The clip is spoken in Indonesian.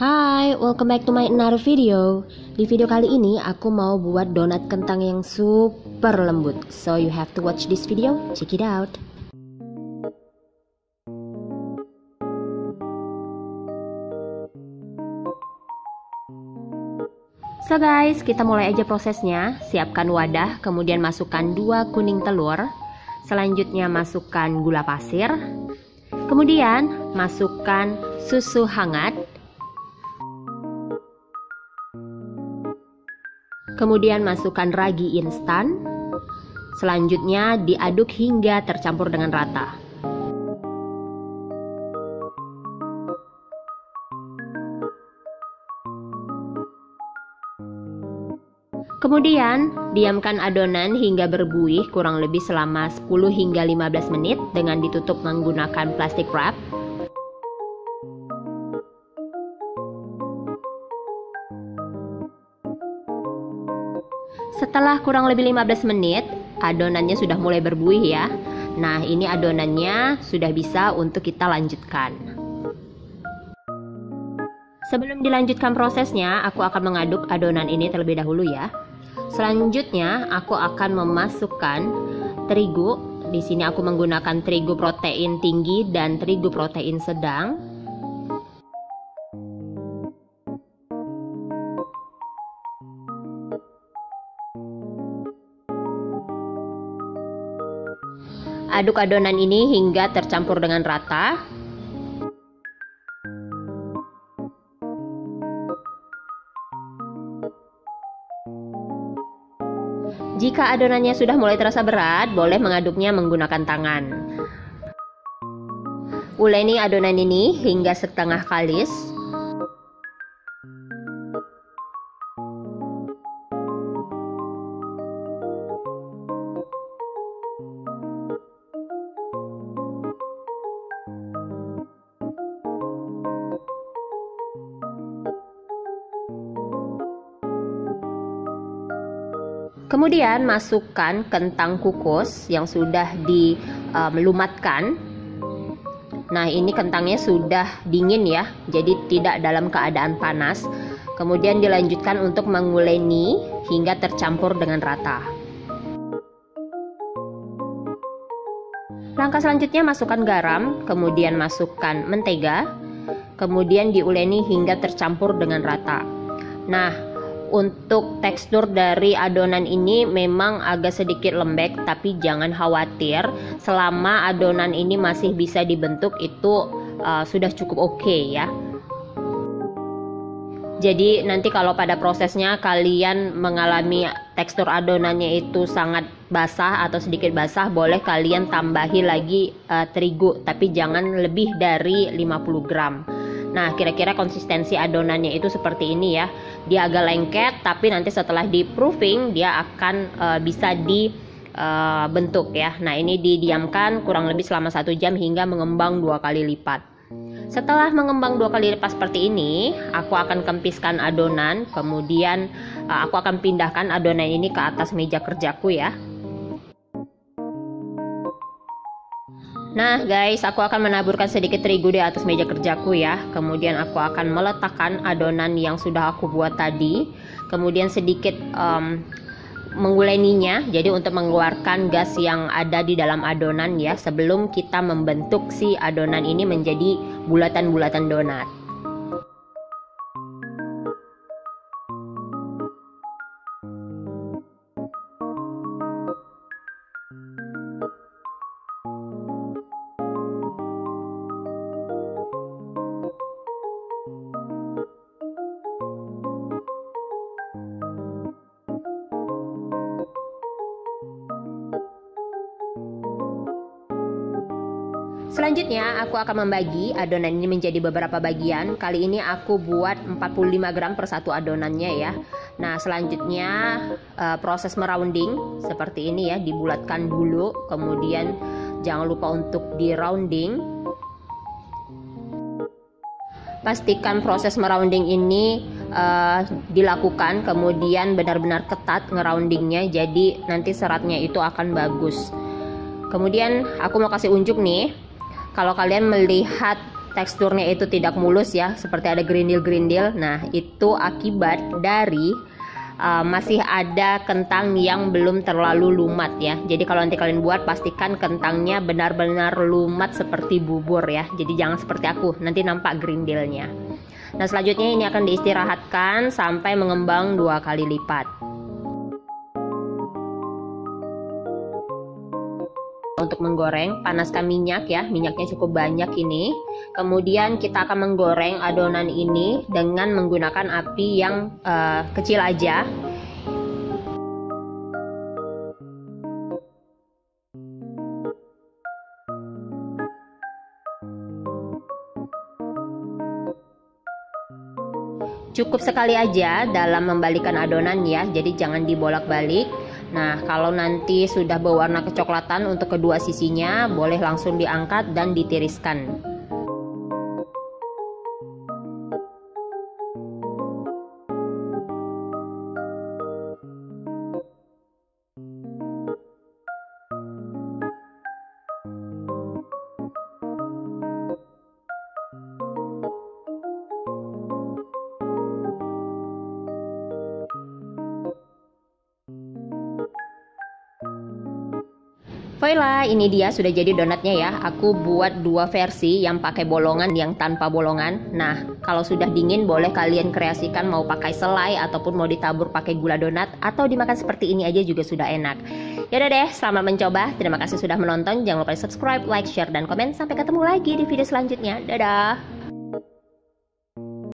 Hai, welcome back to my another video. Di video kali ini aku mau buat donat kentang yang super lembut. So you have to watch this video, check it out. So guys, kita mulai aja prosesnya. Siapkan wadah, kemudian masukkan 2 kuning telur. Selanjutnya masukkan gula pasir. Kemudian masukkan susu hangat. Kemudian masukkan ragi instan. Selanjutnya diaduk hingga tercampur dengan rata. Kemudian diamkan adonan hingga berbuih kurang lebih selama 10 hingga 15 menit dengan ditutup menggunakan plastik wrap. Setelah kurang lebih 15 menit, adonannya sudah mulai berbuih ya. Nah, ini adonannya sudah bisa untuk kita lanjutkan. Sebelum dilanjutkan prosesnya, aku akan mengaduk adonan ini terlebih dahulu ya. Selanjutnya, aku akan memasukkan terigu. Di sini aku menggunakan terigu protein tinggi dan terigu protein sedang. Aduk adonan ini hingga tercampur dengan rata. Jika adonannya sudah mulai terasa berat, boleh mengaduknya menggunakan tangan. Uleni adonan ini hingga setengah kalis. Kemudian masukkan kentang kukus yang sudah dilumatkan. Nah, ini kentangnya sudah dingin ya, jadi tidak dalam keadaan panas. Kemudian dilanjutkan untuk menguleni hingga tercampur dengan rata. Langkah selanjutnya masukkan garam, kemudian masukkan mentega, kemudian diuleni hingga tercampur dengan rata. Nah, untuk tekstur dari adonan ini memang agak sedikit lembek, tapi jangan khawatir, selama adonan ini masih bisa dibentuk itu sudah cukup oke ya. Jadi nanti kalau pada prosesnya kalian mengalami tekstur adonannya itu sangat basah atau sedikit basah, boleh kalian tambahi lagi terigu, tapi jangan lebih dari 50 gram. Nah, kira-kira konsistensi adonannya itu seperti ini ya. Dia agak lengket, tapi nanti setelah di proofing dia akan bisa dibentuk ya. Nah, ini didiamkan kurang lebih selama 1 jam hingga mengembang 2 kali lipat. Setelah mengembang 2 kali lipat seperti ini, aku akan kempiskan adonan. Kemudian aku akan pindahkan adonan ini ke atas meja kerjaku ya. Nah guys, aku akan menaburkan sedikit terigu di atas meja kerjaku ya. Kemudian aku akan meletakkan adonan yang sudah aku buat tadi. Kemudian sedikit menguleninya, jadi untuk mengeluarkan gas yang ada di dalam adonan ya, sebelum kita membentuk si adonan ini menjadi bulatan-bulatan donat. Selanjutnya aku akan membagi adonan ini menjadi beberapa bagian. Kali ini aku buat 45 gram per satu adonannya ya. Nah, selanjutnya proses merounding seperti ini ya, dibulatkan dulu, kemudian jangan lupa untuk di rounding. Pastikan proses merounding ini dilakukan, kemudian benar-benar ketat ngeroundingnya, jadi nanti seratnya itu akan bagus. Kemudian aku mau kasih unjuk nih, kalau kalian melihat teksturnya itu tidak mulus ya, seperti ada gerindil-gerindil. Nah, itu akibat dari masih ada kentang yang belum terlalu lumat ya. Jadi kalau nanti kalian buat, pastikan kentangnya benar-benar lumat seperti bubur ya. Jadi jangan seperti aku, nanti nampak gerindilnya. Nah, selanjutnya ini akan diistirahatkan sampai mengembang 2 kali lipat. Untuk menggoreng, panaskan minyak ya, minyaknya cukup banyak ini. Kemudian kita akan menggoreng adonan ini dengan menggunakan api yang kecil aja. Cukup sekali aja dalam membalikan adonan ya, jadi jangan dibolak-balik. Nah, kalau nanti sudah berwarna kecoklatan untuk kedua sisinya, boleh langsung diangkat dan ditiriskan. Voila, ini dia sudah jadi donatnya ya. Aku buat 2 versi, yang pakai bolongan, yang tanpa bolongan. Nah, kalau sudah dingin boleh kalian kreasikan mau pakai selai ataupun mau ditabur pakai gula donat atau dimakan seperti ini aja juga sudah enak. Yaudah deh, selamat mencoba. Terima kasih sudah menonton. Jangan lupa subscribe, like, share, dan komen. Sampai ketemu lagi di video selanjutnya. Dadah.